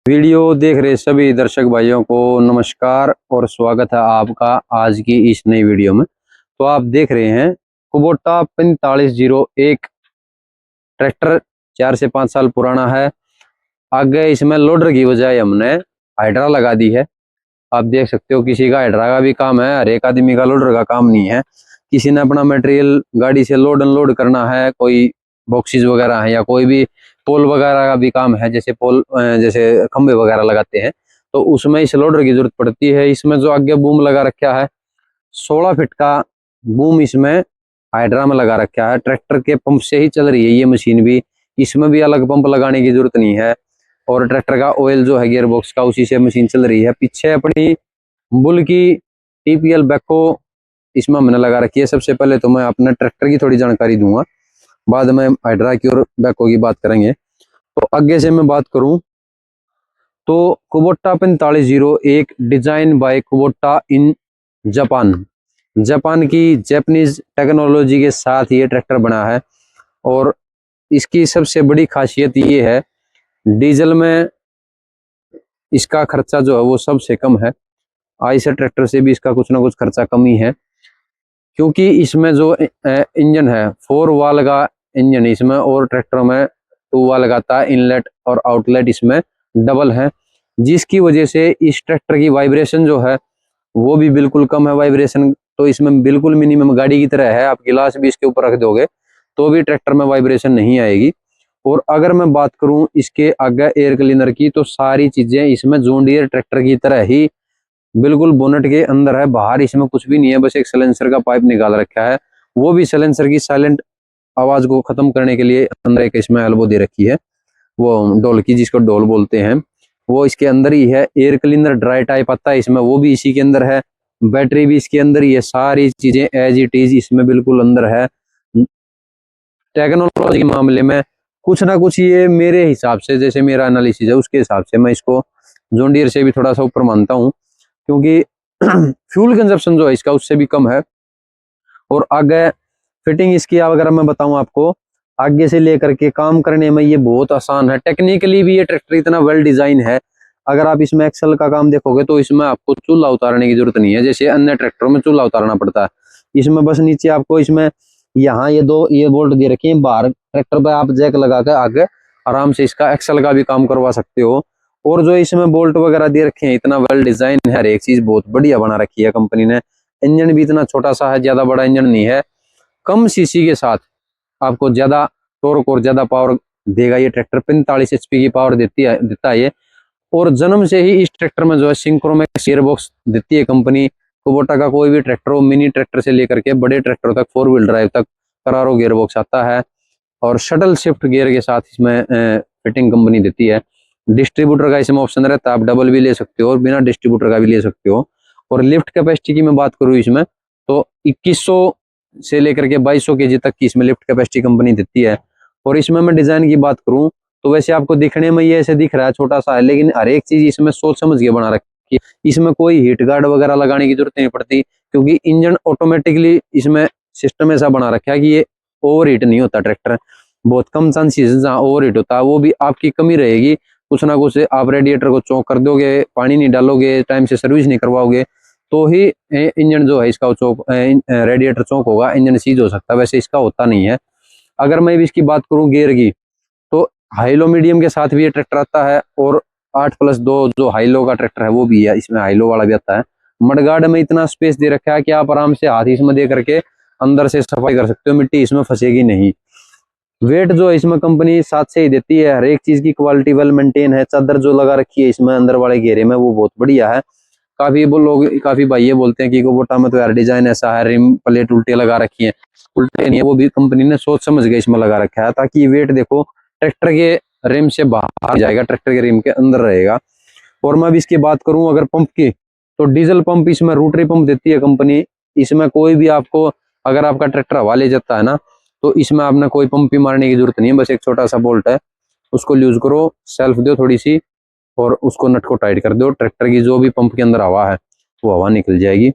Video देख रहे सभी दर्शक भाइयों को नमस्कार और स्वागत है आपका आज की इस नई वीडियो में। तो आप देख रहे हैं कुबोटा 4501 ट्रैक्टर 4 से 5 साल पुराना है। आगे इसमें लोडर की बजाय हमने हाइड्रा लगा दी है। आप देख सकते हो किसी का हाइड्रा का भी काम है, हर एक आदमी का लोडर का काम नहीं है। किसी ने अपना मटेरियल गाड़ी से लोड अनलोड करना है, कोई बॉक्सेस वगैरह है या कोई भी पोल वगैरह का भी काम है, जैसे पोल जैसे खंबे वगैरह लगाते हैं तो उसमें इस लोडर की जरूरत पड़ती है। इसमें जो आगे बूम लगा रखा है 16 फीट का बूम इसमें हाइड्रा में लगा रखा है। ट्रैक्टर के पंप से ही चल रही है ये मशीन भी, इसमें भी अलग पंप लगाने की जरूरत नहीं है। और ट्रैक्टर का ऑयल जो है गियर बॉक्स का उसी से मशीन चल रही है। पीछे अपनी बुल की टीपीएल बैको इसमें हमने लगा रखी है। सबसे पहले तो मैं अपने ट्रैक्टर की थोड़ी जानकारी दूंगा, बाद में हाइड्रा की और बैको की बात करेंगे। तो आगे से मैं बात करूं तो Kubota 4501 design by Kubota in Japan. Japan की जैपनीज टेक्नोलॉजी के साथ ये ट्रैक्टर बना है। और इसकी सबसे बड़ी खासियत ये है, डीजल में इसका खर्चा जो है वो सबसे कम है। आइसर ट्रैक्टर से भी इसका कुछ ना कुछ खर्चा कम ही है, क्योंकि इसमें जो इंजन है 4 वाल का इंजन इसमें, और ट्रैक्टर में 2 वाल का था। इनलेट और आउटलेट इसमें डबल है, जिसकी वजह से इस ट्रैक्टर की वाइब्रेशन जो है वो भी बिल्कुल कम है। वाइब्रेशन तो इसमें बिल्कुल मिनिमम, गाड़ी की तरह है। आप गिलास भी इसके ऊपर रख दोगे तो भी ट्रैक्टर में वाइब्रेशन नहीं आएगी। और अगर मैं बात करूं इसके आगे एयर क्लीनर की, तो सारी चीजें इसमें जॉन डीयर ट्रैक्टर की तरह ही बिल्कुल बोनट के अंदर है। बाहर इसमें कुछ भी नहीं है, बस एक सिलेंसर का पाइप निकाल रखा है। वो भी सिलेंसर की साइलेंट आवाज को खत्म करने के लिए अंदर एक इसमें एल्बो दे रखी है, वो डोल की, जिसको डोल बोलते हैं, वो इसके अंदर ही है। एयर क्लीनर ड्राई टाइप आता है इसमें, वो भी इसी के अंदर है। बैटरी भी इसके अंदर ही है। सारी चीजें एज इट इज इसमें बिल्कुल अंदर है। टेक्नोलॉजी के मामले में कुछ ना कुछ ये मेरे हिसाब से, जैसे मेरा एनालिसिस है उसके हिसाब से मैं इसको जॉन डीयर से भी थोड़ा सा ऊपर मानता हूँ, क्योंकि फ्यूल कंजप्शन जो है इसका उससे भी कम है। और आगे फिटिंग इसकी अगर मैं बताऊं आपको, आगे से लेकर के काम करने में ये बहुत आसान है। टेक्निकली भी ये ट्रैक्टर इतना वेल डिजाइन है। अगर आप इसमें एक्सल का काम देखोगे तो इसमें आपको चूल्हा उतारने की जरूरत नहीं है, जैसे अन्य ट्रैक्टरों में चूल्हा उतारना पड़ता है। इसमें बस नीचे आपको इसमें यहाँ ये बोल्ट दे रखे हैं बाहर, ट्रैक्टर पे आप जैक लगा कर आगे आराम से इसका एक्सल का भी काम करवा सकते हो। और जो इसमें बोल्ट वगैरह दे रखे हैं, इतना वेल डिजाइन है, हर एक चीज बहुत बढ़िया बना रखी है कंपनी ने। इंजन भी इतना छोटा सा है, ज्यादा बड़ा इंजन नहीं है। कम सीसी के साथ आपको ज्यादा टॉर्क और ज्यादा पावर देगा ये ट्रैक्टर। 45 एचपी की पावर देता है ये। और जन्म से ही इस ट्रैक्टर में जो है सिंक्रोमैक्स गियर बॉक्स देती है कंपनी। कुबोटा का कोई भी ट्रैक्टर हो, मिनी ट्रैक्टर से लेकर के बड़े ट्रैक्टर तक, 4 व्हील ड्राइव तक करारो गियर बॉक्स आता है। और शटल शिफ्ट गियर के साथ इसमें फिटिंग कंपनी देती है। डिस्ट्रीब्यूटर का इसमें ऑप्शन रहता है, आप डबल भी ले सकते हो और बिना डिस्ट्रीब्यूटर का भी ले सकते हो। और लिफ्ट कैपेसिटी की मैं बात करूँ इसमें, तो 2100 से लेकर के 2200 केजी तक की इसमें लिफ्ट कैपेसिटी कंपनी देती है। और इसमें मैं डिजाइन की बात करूं तो वैसे आपको दिखने में ये ऐसे दिख रहा है छोटा सा है, लेकिन हर एक चीज इसमें सोच समझ के बना रखी है। इसमें कोई हीट गार्ड वगैरह लगाने की जरूरत नहीं पड़ती, क्योंकि इंजन ऑटोमेटिकली इसमें सिस्टम ऐसा बना रखा है कि ये ओवर हीट नहीं होता। ट्रैक्टर बहुत कम चांसेस जहाँ ओवर हीट होता है वो भी आपकी कमी रहेगी। कुछ ना कुछ आप रेडिएटर को चौक कर दोगे, पानी नहीं डालोगे, टाइम से सर्विस नहीं करवाओगे, तो ही इंजन जो है इसका चौक, रेडिएटर चौक होगा, इंजन सीज हो सकता है। वैसे इसका होता नहीं है। अगर मैं भी इसकी बात करूं गियर की, तो हाईलो मीडियम के साथ भी ये ट्रैक्टर आता है। और 8+2 जो हाईलो का ट्रैक्टर है वो भी है, इसमें हाईलो वाला भी आता है। मडगार्ड में इतना स्पेस दे रखा है कि आप आराम से हाथ इसमें दे करके अंदर से सफाई कर सकते हो, मिट्टी इसमें फंसेगी नहीं। वेट जो है इसमें कंपनी साथ से ही देती है। हर एक चीज की क्वालिटी वेल मेंटेन है। चादर जो लगा रखी है इसमें अंदर वाले घेरे में वो बहुत बढ़िया है। काफी भाई ये बोलते हैं कि कुबोटा में तो यार डिजाइन ऐसा है, रिम प्लेट उल्टे लगा रखी है। उल्टे नहीं है, वो भी कंपनी ने सोच समझ के इसमें लगा रखा है, ताकि वेट देखो ट्रैक्टर के रिम से बाहर जाएगा, ट्रैक्टर के रिम के अंदर रहेगा। और मैं भी इसकी बात करूं अगर पंप की, तो डीजल पंप इसमें रोटरी पंप देती है कंपनी। इसमें कोई भी आपको, अगर आपका ट्रैक्टर हवा ले जाता है ना, तो इसमें आपने कोई पंप भी मारने की जरूरत नहीं है। बस एक छोटा सा बोल्ट है, उसको यूज करो, सेल्फ दो थोड़ी सी, और उसको नट को टाइट कर दो। ट्रैक्टर की जो भी पंप के अंदर हवा है वो हवा निकल जाएगी।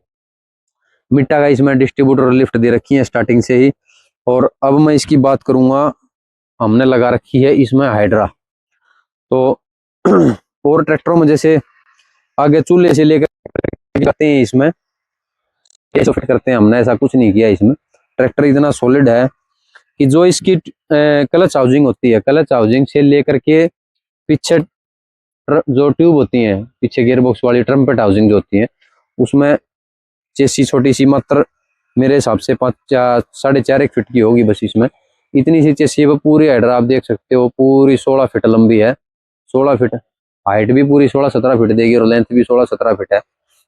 मिट्टा का इसमें डिस्ट्रीब्यूटर लिफ्ट दे रखी है स्टार्टिंग से ही। और अब मैं इसकी बात करूंगा, हमने लगा रखी है इसमें हाइड्रा। तो और ट्रैक्टरों में जैसे आगे चूल्हे से लेकर करते हैं, इसमें ये जो फिट करते हैं हमने ऐसा कुछ नहीं किया इसमें। ट्रैक्टर इतना सॉलिड है कि जो इसकी क्लच हाउसिंग होती है, क्लच हाउसिंग से लेकर के पीछे जो ट्यूब होती है, पीछे गियरबॉक्स वाली ट्रम्पेट हाउसिंग जो होती है, उसमें चेसी छोटी सी, मात्र मेरे हिसाब से 5.5 1 फीट की होगी बस। इसमें इतनी सी चेसी है, वो पूरी हाइड्रा आप देख सकते हो, पूरी 16 फीट लंबी है, 16 फीट हाइट भी पूरी 16-17 फीट देगी और लेंथ भी 16-17 फीट है।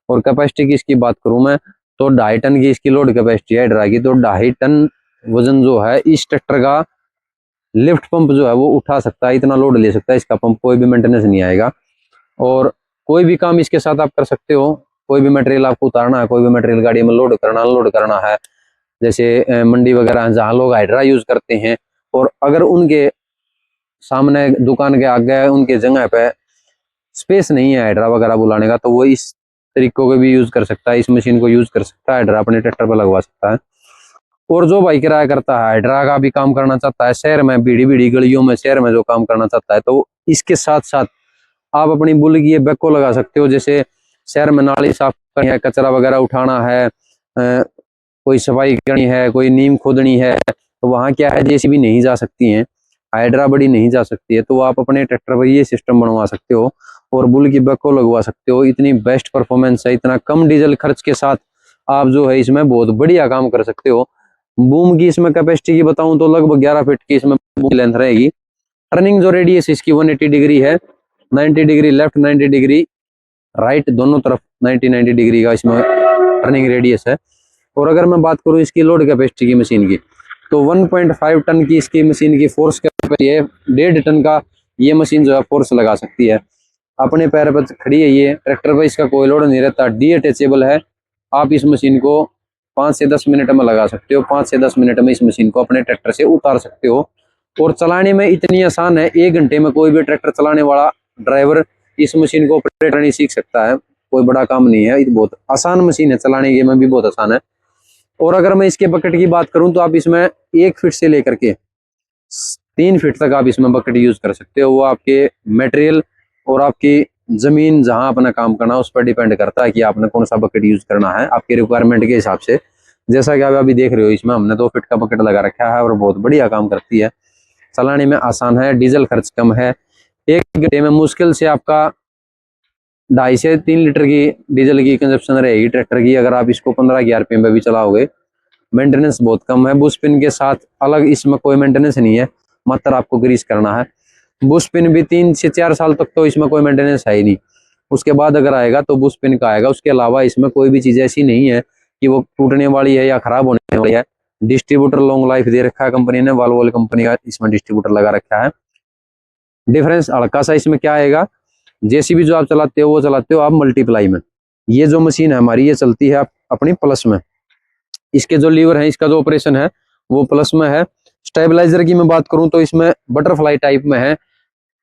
और कैपेसिटी की इसकी बात करूं मैं तो 2.5 टन की इसकी लोड कैपेसिटी है हाइड्रा की। तो 2.5 टन वजन जो है इस ट्रैक्टर का लिफ्ट पंप जो है वो उठा सकता है, इतना लोड ले सकता है इसका पंप, कोई भी मेंटेनेंस नहीं आएगा। और कोई भी काम इसके साथ आप कर सकते हो, कोई भी मटेरियल आपको उतारना है, कोई भी मटेरियल गाड़ी में लोड करना, अनलोड करना है, जैसे मंडी वगैरह जहाँ लोग हाइड्रा यूज करते हैं, और अगर उनके सामने दुकान के आगे उनके जगह पे स्पेस नहीं है हाइड्रा वगैरह बुलाने का, तो वो इस तरीकों को भी यूज कर सकता है, इस मशीन को यूज कर सकता है, हाइड्रा अपने ट्रैक्टर पर लगवा सकता है। और जो भाई किराया करता है, हाइड्रा का भी काम करना चाहता है शहर में, बीड़ी बीड़ी गलियों में शहर में जो काम करना चाहता है, तो इसके साथ साथ आप अपनी बुल की ये बैको लगा सकते हो। जैसे शहर में नाली साफ करनी है, कचरा वगैरह उठाना है, कोई सफाई करनी है, कोई नीम खोदनी है, तो वहाँ क्या है, जेसीबी नहीं जा सकती है, हाइड्रा बड़ी नहीं जा सकती है, तो आप अपने ट्रैक्टर पर ये सिस्टम बनवा सकते हो और बुल की बैको लगवा सकते हो। इतनी बेस्ट परफॉर्मेंस है, इतना कम डीजल खर्च के साथ आप जो है इसमें बहुत बढ़िया काम कर सकते हो। बूम की इसमें कैपेसिटी की बताऊं तो लगभग 11 फीट की इसमें बूम लेंथ रहेगी। टर्निंग जो रेडियस इसकी 180 डिग्री है, 90 डिग्री लेफ्ट, 90 डिग्री राइट, दोनों तरफ 90 डिग्री का इसमें टर्निंग रेडियस है। और अगर मैं बात करूं इसकी लोड कैपेसिटी की मशीन की, तो 1.5 टन की इसकी मशीन की फोर्स कैपेसिटी है, 1.5 टन का ये मशीन जो है फोर्स लगा सकती है। अपने पैर पर खड़ी है ये ट्रैक्टर पर, इसका कोई लोड नहीं रहता, डी अटैचेबल है। आप इस मशीन को 5 से 10 मिनट में लगा सकते हो, 5 से 10 मिनट में इस मशीन को अपने ट्रैक्टर से उतार सकते हो। और चलाने में इतनी आसान है, 1 घंटे में कोई भी ट्रैक्टर चलाने वाला ड्राइवर इस मशीन को ऑपरेट करनी सीख सकता है, कोई बड़ा काम नहीं है, ये बहुत आसान मशीन है, चलाने के में भी बहुत आसान है। और अगर मैं इसके बकेट की बात करूं तो आप इसमें 1 फीट से लेकर के 3 फीट तक आप इसमें बकेट यूज कर सकते हो। वो आपके मटेरियल और आपकी जमीन जहां अपना काम करना है उस पर डिपेंड करता है कि आपने कौन सा बकेट यूज करना है, आपके रिक्वायरमेंट के हिसाब से। जैसा कि आप अभी देख रहे हो, इसमें हमने 2 फीट का बकेट लगा रखा है और बहुत बढ़िया काम करती है, चलाने में आसान है, डीजल खर्च कम है। 1 घंटे में मुश्किल से आपका 2.5 से 3 लीटर की डीजल की कंजप्शन रहेगी ट्रैक्टर की, अगर आप इसको 15 की आरपीएम पे भी चलाओगे। मेंटेनेंस बहुत कम है, बुश पिन के साथ अलग इसमें कोई मेंटेनेंस नहीं है, मात्र आपको ग्रीस करना है। बुश पिन भी 3 से 4 साल तक तो इसमें कोई मेंटेनेंस है ही नहीं, उसके बाद अगर आएगा तो बुश पिन का आएगा। उसके अलावा इसमें कोई भी चीज़ ऐसी नहीं है कि वो टूटने वाली है या खराब होने वाली है। डिस्ट्रीब्यूटर लॉन्ग लाइफ दे रखा है कंपनी ने, वाल्वो कंपनी का इसमें डिस्ट्रीब्यूटर लगा रखा है। डिफरेंस हल्का सा इसमें क्या आएगा, जेसीबी जो आप चलाते हो वो चलाते हो आप मल्टीप्लाई में, ये जो मशीन है हमारी ये चलती है आप अपनी प्लस में। इसके जो लीवर है, इसका जो ऑपरेशन है वो प्लस में है। स्टेबलाइजर की मैं बात करूं तो इसमें बटरफ्लाई टाइप में है।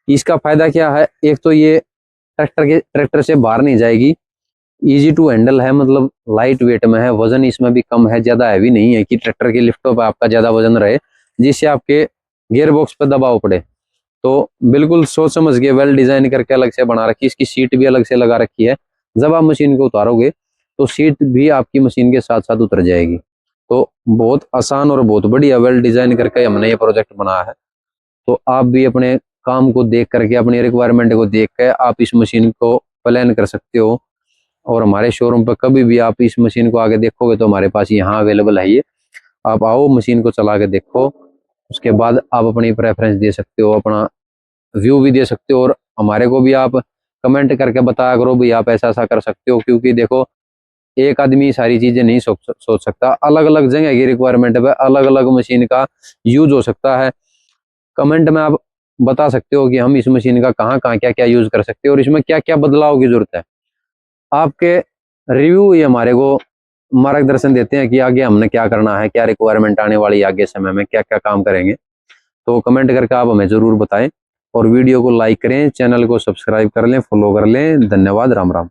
इसका फायदा क्या है, एक तो ये ट्रैक्टर से बाहर नहीं जाएगी, इजी टू हैंडल है, मतलब लाइट वेट में है, वजन इसमें भी कम है, ज्यादा हैवी नहीं है कि ट्रैक्टर के लिफ्टों पर आपका ज्यादा वजन रहे जिससे आपके गियर बॉक्स पर दबाव पड़े। तो बिल्कुल सोच समझ के वेल डिजाइन करके अलग से बना रखी, इसकी सीट भी अलग से लगा रखी है। जब आप मशीन को उतारोगे तो सीट भी आपकी मशीन के साथ साथ उतर जाएगी। तो बहुत आसान और बहुत बढ़िया वेल डिजाइन करके हमने ये प्रोजेक्ट बनाया है। तो आप भी अपने काम को देख करके, अपनी रिक्वायरमेंट को देख कर आप इस मशीन को प्लान कर सकते हो। और हमारे शोरूम पर कभी भी आप इस मशीन को आगे देखोगे तो हमारे पास यहाँ अवेलेबल है ये, आप आओ मशीन को चला के देखो, उसके बाद आप अपनी प्रेफरेंस दे सकते हो, अपना व्यू भी दे सकते हो। और हमारे को भी आप कमेंट करके बताया करो भाई आप ऐसा ऐसा कर सकते हो, क्योंकि देखो एक आदमी सारी चीजें नहीं सोच सकता, अलग अलग जगह की रिक्वायरमेंट है, अलग अलग मशीन का यूज हो सकता है। कमेंट में आप बता सकते हो कि हम इस मशीन का कहाँ कहाँ क्या क्या यूज कर सकते हैं और इसमें क्या क्या बदलाव की जरूरत है। आपके रिव्यू ये हमारे को मार्गदर्शन देते हैं कि आगे हमने क्या करना है, क्या रिक्वायरमेंट आने वाली है, आगे समय में क्या क्या काम करेंगे। तो कमेंट करके आप हमें जरूर बताएं और वीडियो को लाइक करें, चैनल को सब्सक्राइब कर लें, फॉलो कर लें। धन्यवाद, राम राम।